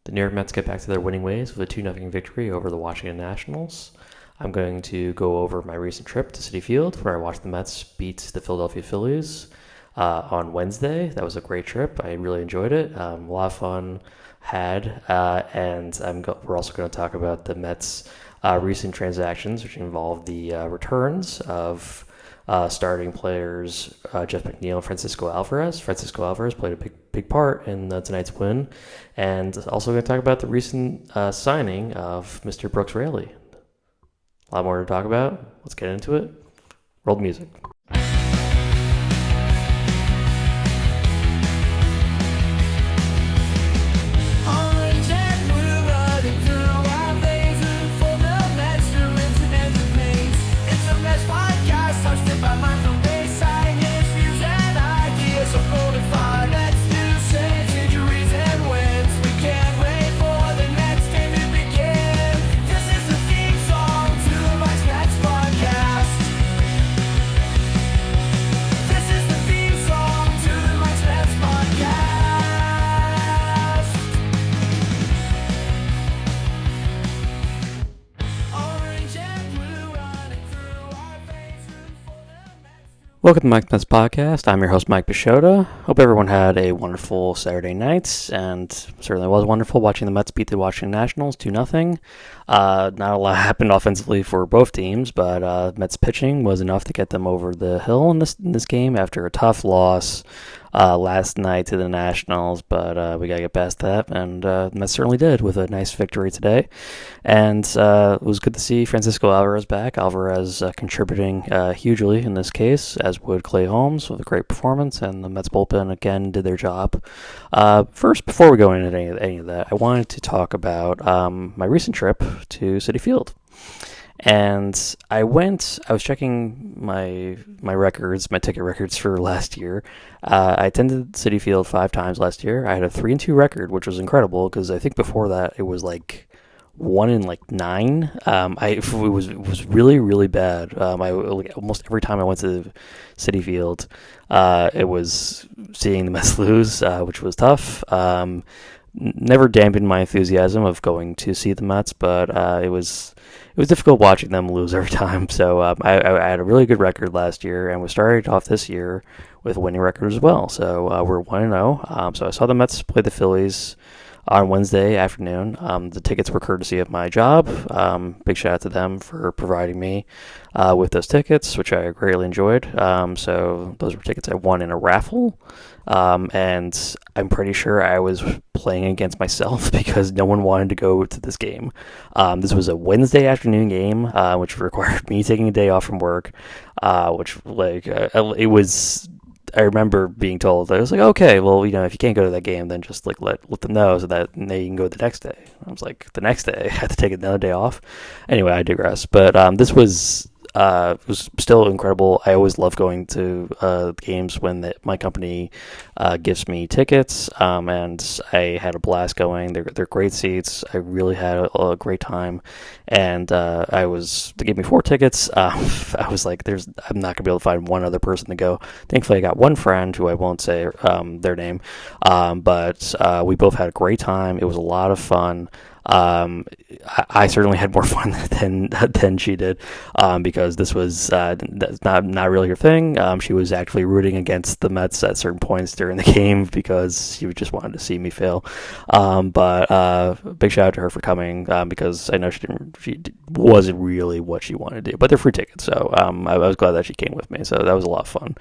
The New York Mets get back to their winning ways with a 2-0 victory over the Washington Nationals. I'm going to go over my recent trip to Citi Field, where I watched the Mets beat the Philadelphia Phillies on Wednesday. That was a great trip. I really enjoyed it. A lot of fun had, and we're also going to talk about the Mets' recent transactions, which involve the returns of starting players Jeff McNeil and Francisco Alvarez. Francisco Alvarez played a big part in tonight's win, and also going to talk about the recent signing of Mr. Brooks Raley. A lot more to talk about. Let's get into it. Roll the music. Welcome to Mike's Mets Podcast. I'm your host, Mike Peixoto. Hope everyone had a wonderful Saturday night, and certainly was wonderful watching the Mets beat the Washington Nationals 2-0. Not a lot happened offensively for both teams, but Mets pitching was enough to get them over the hill in this game after a tough loss last night to the Nationals, but we got to get past that, and the Mets certainly did with a nice victory today. And it was good to see Francisco Alvarez back. Alvarez contributing hugely in this case, as would Clay Holmes with a great performance, and the Mets bullpen again did their job. First, before we go into any of that, I wanted to talk about my recent trip to Citi Field. And I was checking my records, my ticket records for last year. I attended Citi Field 5 times last year. I had a 3-2 record, which was incredible because I think before that it was like 1 in 9. It was really, really bad. Almost every time I went to Citi Field, it was seeing the Mets lose, which was tough. Never dampened my enthusiasm of going to see the Mets, but it was difficult watching them lose every time. So I had a really good record last year, and we started off this year with a winning record as well. So we're 1-0. So I saw the Mets play the Phillies on Wednesday afternoon. The tickets were courtesy of my job. Big shout out to them for providing me with those tickets, which I greatly enjoyed. So those were tickets I won in a raffle. And I'm pretty sure I was playing against myself because no one wanted to go to this game. This was a Wednesday afternoon game, which required me taking a day off from work, it was... I remember being told, I was like, okay, well, if you can't go to that game, then just let them know so that they can go the next day. I was like, the next day, I had to take another day off. Anyway, I digress. But this was still incredible. I always love going to games when my company gives me tickets, and I had a blast going. They're great seats. I really had a great time, and they gave me 4 tickets. I was like, I'm not gonna be able to find one other person to go. Thankfully, I got one friend who I won't say their name, but we both had a great time. It was a lot of fun. I certainly had more fun than she did, because this was that's not really her thing. She was actually rooting against the Mets at certain points during the game because she just wanted to see me fail. But big shout out to her for coming, because I know she wasn't really what she wanted to do, but they're free tickets, so I was glad that she came with me. So that was a lot of fun,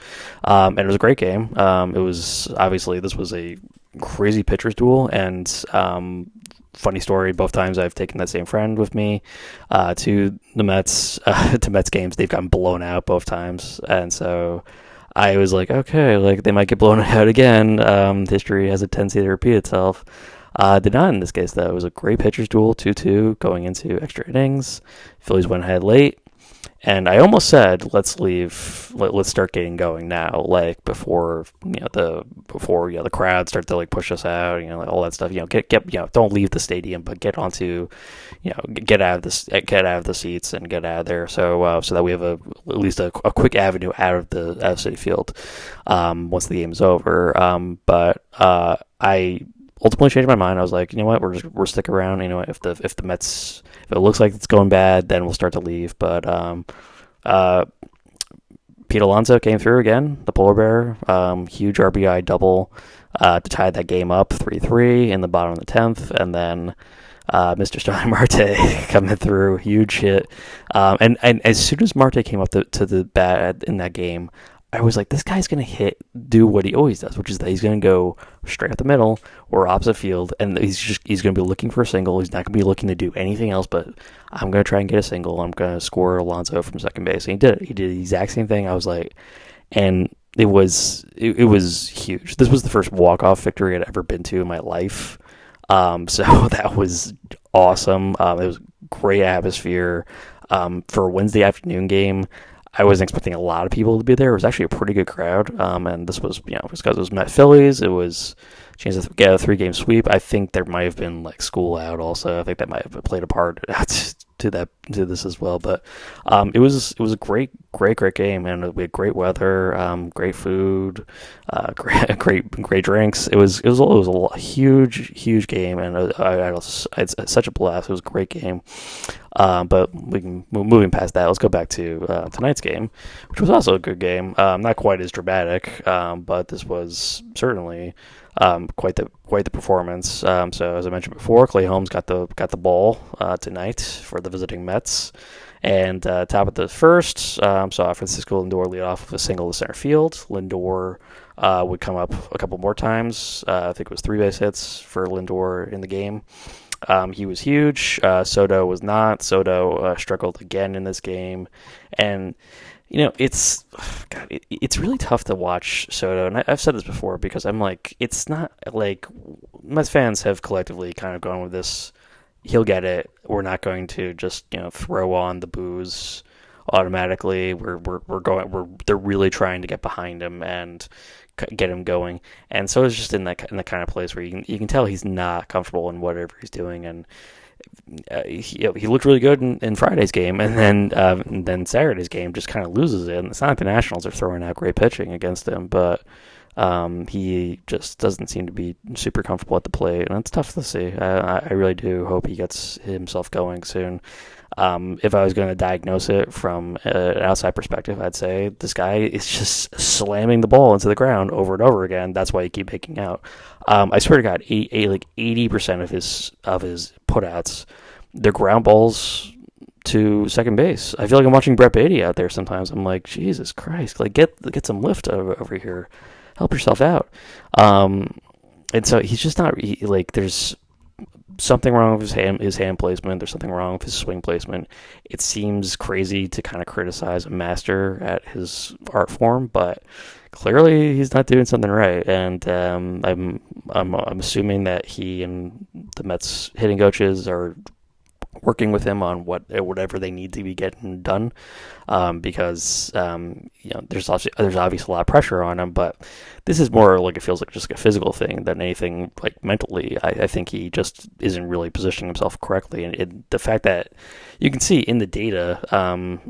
and it was a great game. It was obviously this was a crazy pitchers duel, and funny story, both times I've taken that same friend with me to the Mets to Mets games. They've gotten blown out both times, and so I was like, okay, they might get blown out again. History has a tendency to repeat itself. Did not in this case, though. It was a great pitchers duel, 2-2 going into extra innings. Phillies went ahead late. And I almost said, let's start getting going now, before the crowd start to push us out, all that stuff, don't leave the stadium, but get onto, get out of the seats and get out of there. So that we have at least a quick avenue out of Citi Field, once the game is over. But I ultimately changed my mind. I was like, you know what, we're sticking around. You know, if the Mets, if it looks like it's going bad, then we'll start to leave. But uh, Pete Alonso came through again, the polar bear, huge RBI double to tie that game up 3-3 in the bottom of the 10th, and then Mr. Starling Marte coming through, huge hit. And as soon as Marte came up to the bat in that game, I was like, this guy's going to do what he always does, which is that he's going to go straight up the middle or opposite field, and he's going to be looking for a single. He's not going to be looking to do anything else, but I'm going to try and get a single. I'm going to score Alonso from second base. And he did it. He did the exact same thing. I was like, and it was huge. This was the first walk-off victory I'd ever been to in my life. So that was awesome. It was great atmosphere. For a Wednesday afternoon game, I wasn't expecting a lot of people to be there. It was actually a pretty good crowd. And this was, because it was Met Phillies. It was a chance to get a 3-game sweep. I think there might have been like school out also. I think that might have played a part to this as well. But it was a great game, and we had great weather, great food, great drinks. It was a huge game, and it's such a blast. It was a great game. But moving past that, let's go back to tonight's game, which was also a good game. Not quite as dramatic, but this was certainly quite the performance. So as I mentioned before, Clay Holmes got the ball tonight for the visiting Mets. And top of the first, saw Francisco Lindor lead off with a single to center field. Lindor would come up a couple more times. I think it was 3 base hits for Lindor in the game. He was huge. Soto was not. Soto struggled again in this game. And, it's really tough to watch Soto. And I've said this before because I'm like, it's not like Mets fans have collectively kind of gone with this. He'll get it. We're not going to just, throw on the booze automatically. They're really trying to get behind him and get him going. And so it's just in the kind of place where you can tell he's not comfortable in whatever he's doing. And he looked really good in Friday's game, and then Saturday's game just kind of loses it. And it's not like the Nationals are throwing out great pitching against him, but he just doesn't seem to be super comfortable at the plate, and it's tough to see. I really do hope he gets himself going soon. If I was going to diagnose it from an outside perspective, I'd say this guy is just slamming the ball into the ground over and over again. That's why he keeps making out. I swear to God, 80% of his putouts, they're ground balls to second base. I feel like I'm watching Brett Beatty out there sometimes. I'm like, Jesus Christ, like get some lift over here. Help yourself out. And so he's just not there's something wrong with his hand placement. There's something wrong with his swing placement. It seems crazy to kind of criticize a master at his art form, but clearly he's not doing something right. And I'm assuming that he and the Mets hitting coaches are working with him on whatever they need to be getting done, because there's obviously a lot of pressure on him, but this is more like, it feels like just a physical thing than anything like mentally. I think he just isn't really positioning himself correctly, and the fact that you can see in the data,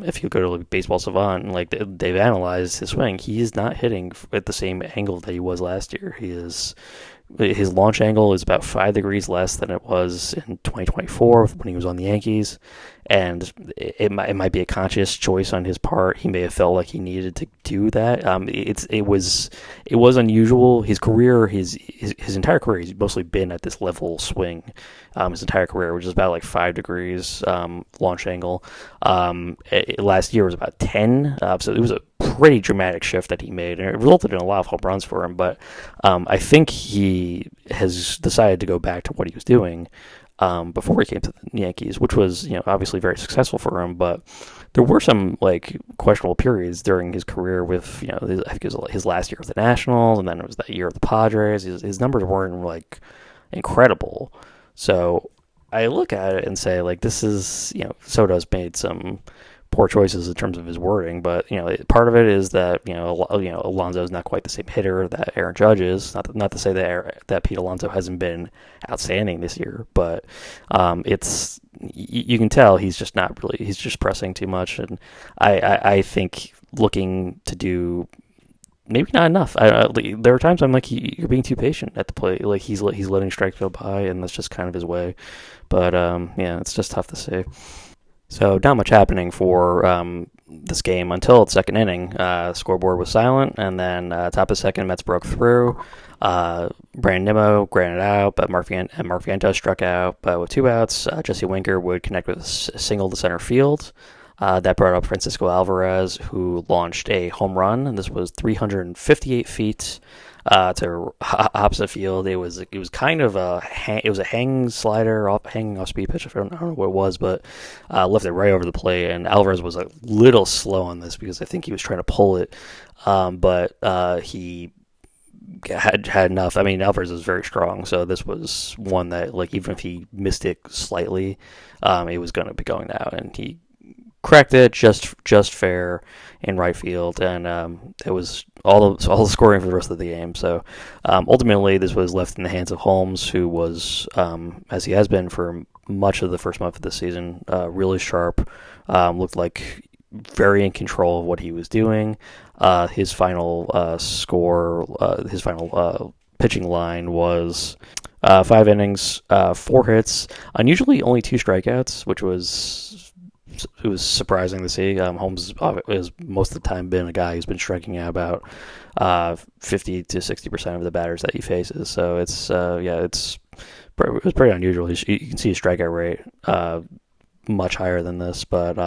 if you go to like Baseball Savant, like they've analyzed his swing, he is not hitting at the same angle that he was last year. His launch angle is about 5 degrees less than it was in 2024 when he was on the Yankees, and it might be a conscious choice on his part. He may have felt like he needed to do that. It was unusual. His career, his entire career, he's mostly been at this level swing. His entire career, which is about like 5 degrees launch angle. Last year was about 10, so it was a pretty dramatic shift that he made, and it resulted in a lot of home runs for him. But I think he has decided to go back to what he was doing before he came to the Yankees, which was obviously very successful for him. But there were some like questionable periods during his career with I think it was his last year with the Nationals, and then it was that year of the Padres. His numbers weren't like incredible. So I look at it and say, like, this is Soto's made some poor choices in terms of his wording, but part of it is that Alonso is not quite the same hitter that Aaron Judge is. Not to say that Pete Alonso hasn't been outstanding this year, but it's you can tell he's just not really. He's just pressing too much, and I think looking to do maybe not enough. There are times I'm like, you're being too patient at the plate. Like he's letting strikes go by, and that's just kind of his way. But yeah, it's just tough to see. So not much happening for this game until the second inning. Scoreboard was silent, and then top of second, Mets broke through. Brandon Nimmo grounded out, but Mark Vientos struck out. But with 2 outs, Jesse Winker would connect with a single to center field. That brought up Francisco Alvarez, who launched a home run, and this was 358 feet to opposite field. It was kind of it was a hanging off speed pitch. I don't know what it was, but left it right over the plate. And Alvarez was a little slow on this because I think he was trying to pull it, but he had enough. I mean, Alvarez is very strong, so this was one that, like, even if he missed it slightly, it was going to be going out, and he cracked it just fair in right field, and it was all the scoring for the rest of the game. So ultimately, this was left in the hands of Holmes, who was, as he has been for much of the first month of the season, really sharp. Looked like very in control of what he was doing. His final pitching line was 5 innings, 4 hits, unusually only 2 strikeouts, which was surprising to see. Holmes has most of the time been a guy who's been striking out about 50 to 60% of the batters that he faces. So it was pretty unusual. You can see his strikeout rate much higher than this, but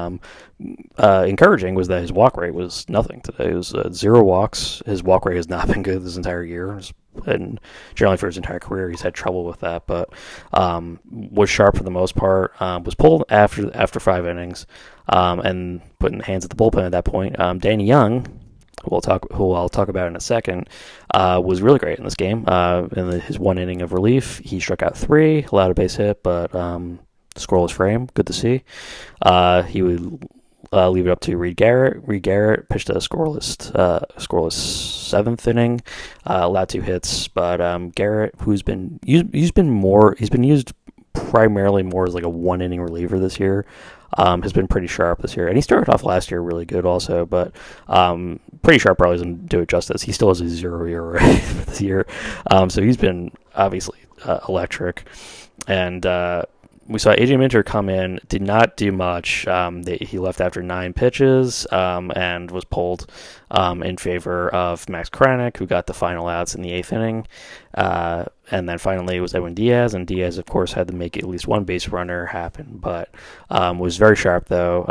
encouraging was that his walk rate was nothing today. It was 0 walks. His walk rate has not been good this entire year, and generally for his entire career he's had trouble with that, but was sharp for the most part. Was pulled after 5 innings, and put in the hands of the bullpen at that point. Danny Young, who I'll talk about in a second, was really great in this game. In his 1 inning of relief, he struck out 3, allowed a base hit, but scoreless frame. Good to see. He would leave it up to Reed Garrett. Reed Garrett pitched a scoreless 7th inning, allowed 2 hits. But Garrett, who's been used primarily more as like a 1 inning reliever this year, has been pretty sharp this year. And he started off last year really good also, but pretty sharp probably doesn't do it justice. He still has a 0 ERA this year, so he's been obviously electric. And we saw AJ Minter come in, did not do much. He left after 9 pitches and was pulled in favor of Max Kranick, who got the final outs in the 8th inning. And then finally it was Edwin Diaz, and Diaz, of course, had to make at least 1 base runner happen, but was very sharp, though,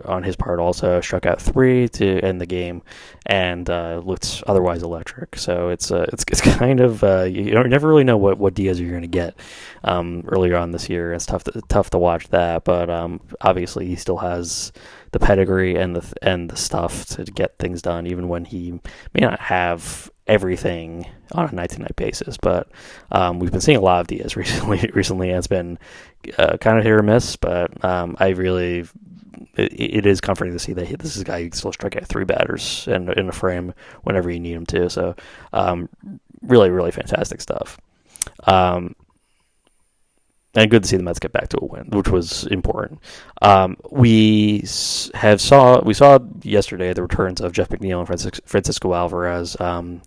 on his part also. Struck out 3 to end the game, and looked otherwise electric. So it's kind of, you never really know what Diaz you're going to get earlier on this year. It's tough to watch that, but obviously he still has the pedigree and the stuff to get things done, even when he may not have everything on a night-to-night basis. But we've been seeing a lot of Diaz recently, and it's been kind of hit or miss, but it is comforting to see that this is a guy who can still strike out 3 batters in a frame whenever you need him to. So really, really fantastic stuff. And good to see the Mets get back to a win, which was important. We saw yesterday the returns of Jeff McNeil and Francisco Alvarez.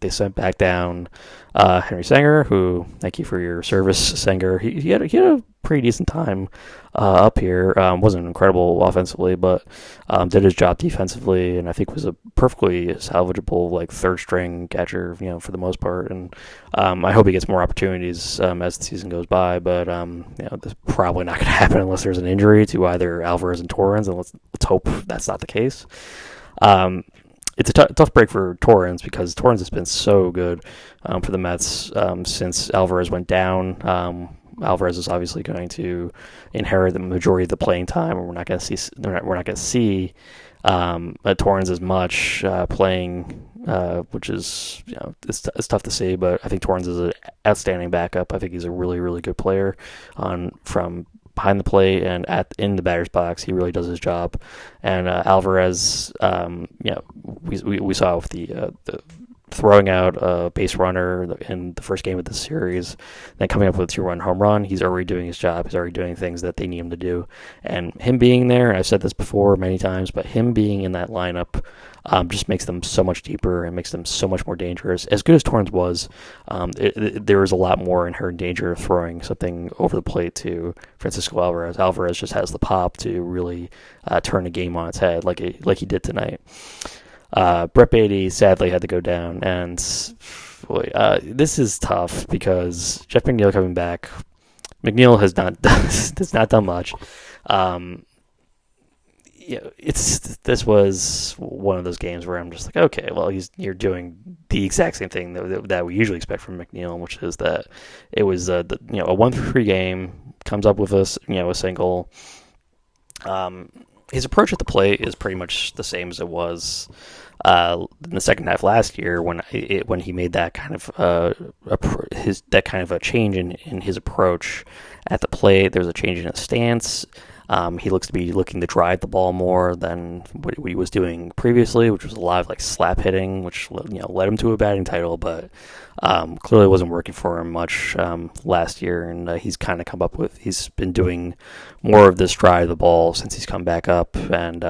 They sent back down Henry Sanger, who, thank you for your service, Sanger. He had a pretty decent time up here. Wasn't incredible offensively, but did his job defensively, and I think was a perfectly salvageable, like, 3rd string catcher, for the most part. And I hope he gets more opportunities as the season goes by. But this is probably not going to happen unless there's an injury to either Alvarez and Torrens, and let's hope that's not the case. It's a tough break for Torrens because Torrens has been so good for the Mets since Alvarez went down. Alvarez is obviously going to inherit the majority of the playing time, and we're not going to see Torrens as much playing, which is it's tough to see. But I think Torrens is an outstanding backup. I think he's a really, really good player from behind the plate and in the batter's box. He really does his job. And Alvarez, we saw with the throwing out a base runner in the first game of the series, then coming up with a 2-run home run. He's already doing his job. He's already doing things that they need him to do. And him being there, and I've said this before many times, but him being in that lineup just makes them so much deeper and makes them so much more dangerous. As good as Torrens was, there is a lot more inherent danger of throwing something over the plate to Francisco Alvarez. Alvarez just has the pop to really turn a game on its head, like he did tonight. Brett Beatty sadly had to go down, and boy, this is tough because Jeff McNeil coming back. McNeil has not done much. This was one of those games where I'm just like, okay, well, you're doing the exact same thing that we usually expect from McNeil, which is that it was a 1-3 game, comes up with a single. His approach at the plate is pretty much the same as it was in the second half last year when he made that kind of a change in his approach at the plate. There's a change in his stance. He looks to be looking to drive the ball more than what he was doing previously, which was a lot of like slap hitting, which led him to a batting title, but clearly wasn't working for him much last year. And he's been doing more of this drive the ball since he's come back up, and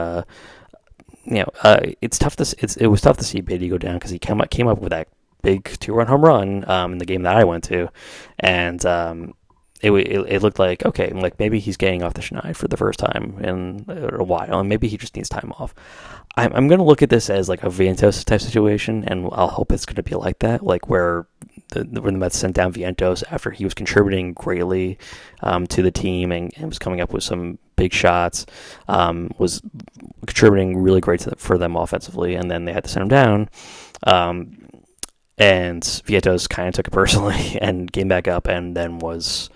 it was tough to see Beatty go down because he came up with that big 2-run home run in the game that I went to, and it looked like, okay, like maybe he's getting off the schneid for the first time in a while, and maybe he just needs time off. I'm going to look at this as like a Vientos type situation, and I'll hope it's going to be like that, like where when the Mets sent down Vientos after he was contributing greatly to the team and was coming up with some big shots, was contributing really great for them offensively, and then they had to send him down. And Vientos kind of took it personally and came back up, and then was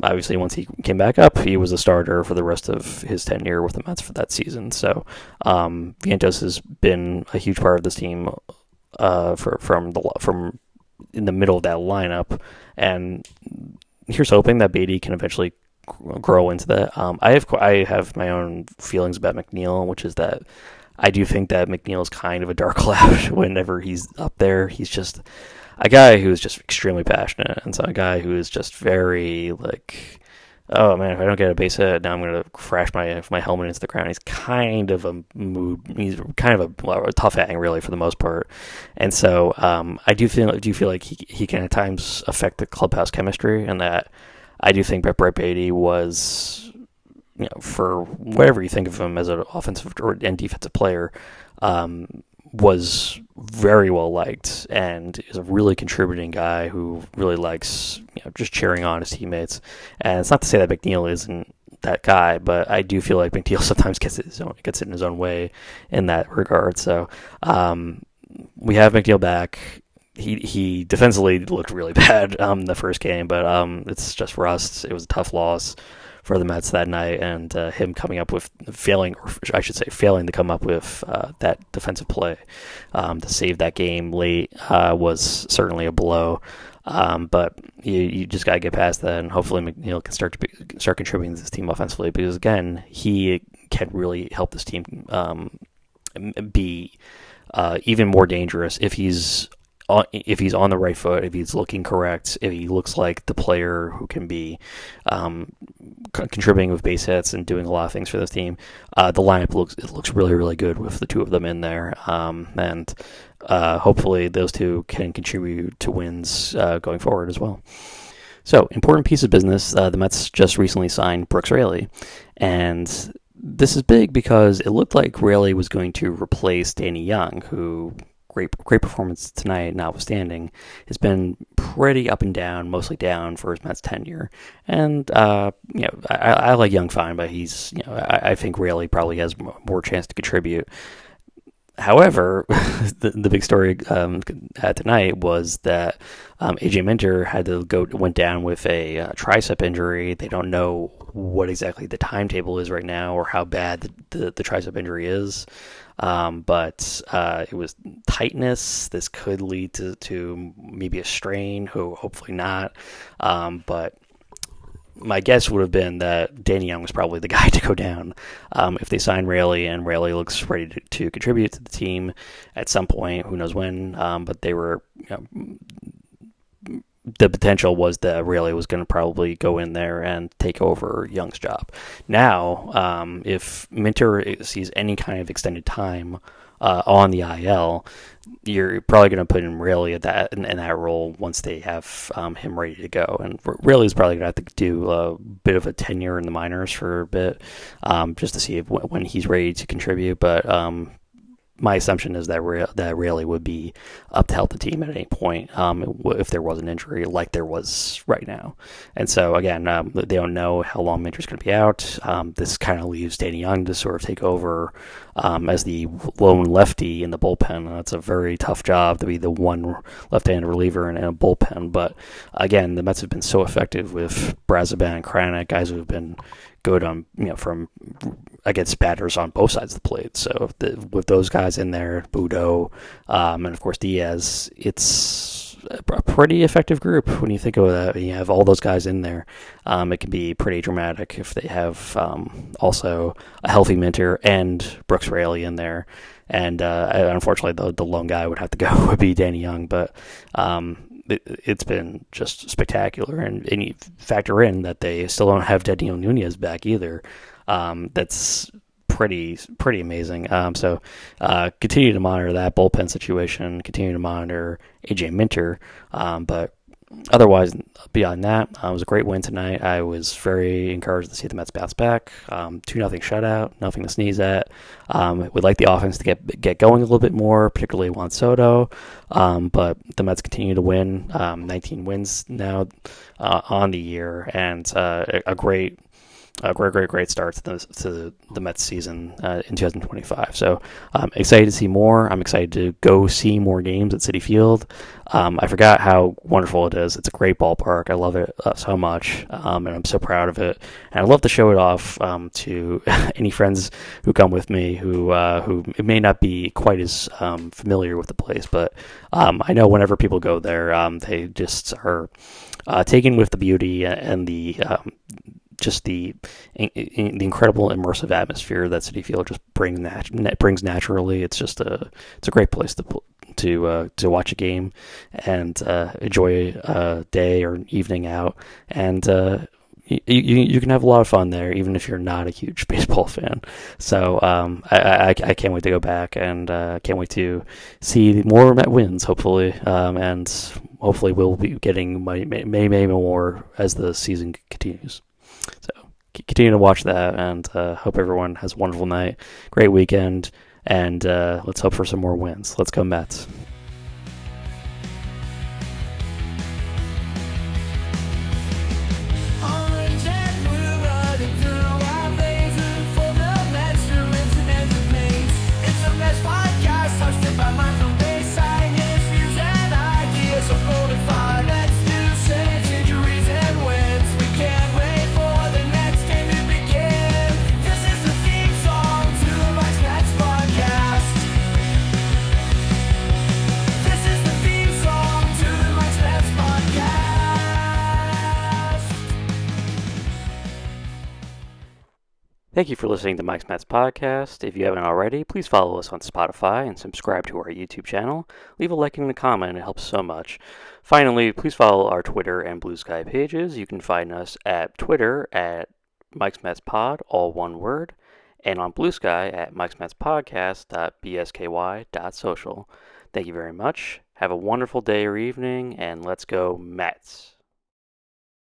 obviously once he came back up, he was a starter for the rest of his tenure with the Mets for that season. So Vientos has been a huge part of this team from in the middle of that lineup, and here's hoping that Beatty can eventually grow into that. I have my own feelings about McNeil, which is that I do think that McNeil is kind of a dark cloud whenever he's up there. He's just a guy who is just extremely passionate, and so a guy who is just very like, oh man, if I don't get a base hit, now I'm going to crash my helmet into the ground. He's kind of a mood. He's kind of a tough hang, really, for the most part. And so I do feel like he can at times affect the clubhouse chemistry, and that I do think that Brett Beatty was, for whatever you think of him as an offensive and defensive player, was very well liked and is a really contributing guy who really likes just cheering on his teammates. And it's not to say that McNeil isn't that guy, but I do feel like McNeil sometimes gets it in his own way in that regard. So we have McNeil back. He defensively looked really bad the first game, but it's just rust. It was a tough loss for the Mets that night, and him failing to come up with that defensive play to save that game late was certainly a blow. But you just got to get past that, and hopefully McNeil can start contributing to this team offensively, because again, he can really help this team be even more dangerous if he's on the right foot, if he's looking correct, if he looks like the player who can be contributing with base hits and doing a lot of things for this team. The lineup looks really, really good with the two of them in there, and hopefully those two can contribute to wins going forward as well. So, important piece of business, the Mets just recently signed Brooks Raley, and this is big because it looked like Raley was going to replace Danny Young, who, great performance tonight notwithstanding, has been pretty up and down, mostly down for his Mets tenure. And I like Young fine, but he's I think Raley probably has more chance to contribute. However, the big story tonight was that AJ Minter went down with a tricep injury. They don't know what exactly the timetable is right now or how bad the tricep injury is. But it was tightness. This could lead to maybe a strain, hopefully not. But my guess would have been that Danny Young was probably the guy to go down if they sign Raley, and Raley looks ready to contribute to the team at some point. Who knows when? But they were. The potential was that Raley was going to probably go in there and take over Young's job. Now, if Minter sees any kind of extended time on the IL, you're probably going to put him really at in that role once they have him ready to go. And really is probably going to have to do a bit of a tenure in the minors for a bit, just to see when he's ready to contribute. But my assumption is that Rayleigh would be up to help the team at any point if there was an injury like there was right now. And so, again, they don't know how long Minter's going to be out. This kind of leaves Danny Young to sort of take over as the lone lefty in the bullpen. That's a very tough job to be the one left-handed reliever in a bullpen. But, again, the Mets have been so effective with Brazoban and Kranick, guys who have been good on, from against batters on both sides of the plate. So with those guys in there, Budo, and of course Diaz, it's a pretty effective group when you think of that. You have all those guys in there. It can be pretty dramatic if they have also a healthy Minter and Brooks Raley in there. And unfortunately, the lone guy would have to go would be Danny Young, but it's been just spectacular. And you factor in that they still don't have Daniel Nunez back either. That's pretty amazing. So continue to monitor that bullpen situation. Continue to monitor AJ Minter. But otherwise, beyond that, it was a great win tonight. I was very encouraged to see the Mets bounce back. 2-0 shutout, nothing to sneeze at. Would like the offense to get going a little bit more, particularly Juan Soto. But the Mets continue to win. 19 wins now on the year, and a great start to the Mets season in 2025. So I'm excited to see more. I'm excited to go see more games at Citi Field. I forgot how wonderful it is. It's a great ballpark. I love it so much, and I'm so proud of it. And I love to show it off to any friends who come with me who may not be quite as familiar with the place. But I know whenever people go there, they just are taken with the beauty and the just the incredible immersive atmosphere that Citi Field just brings naturally. It's a great place to watch a game and enjoy a day or an evening out, and you can have a lot of fun there, even if you're not a huge baseball fan. So I can't wait to go back, and can't wait to see more Met wins, hopefully, and hopefully we'll be getting maybe more as the season continues. So continue to watch that, and hope everyone has a wonderful night, great weekend, and let's hope for some more wins. Let's go Mets. Thank you for listening to Mike's Mets podcast. If you haven't already, please follow us on Spotify and subscribe to our YouTube channel. Leave a like and a comment. It helps so much. Finally, please follow our Twitter and Blue Sky pages. You can find us at Twitter at Mike's Mets Pod, all one word, and on Blue Sky at Mike's Mets Podcast.bsky.social. Thank you very much. Have a wonderful day or evening, and let's go Mets.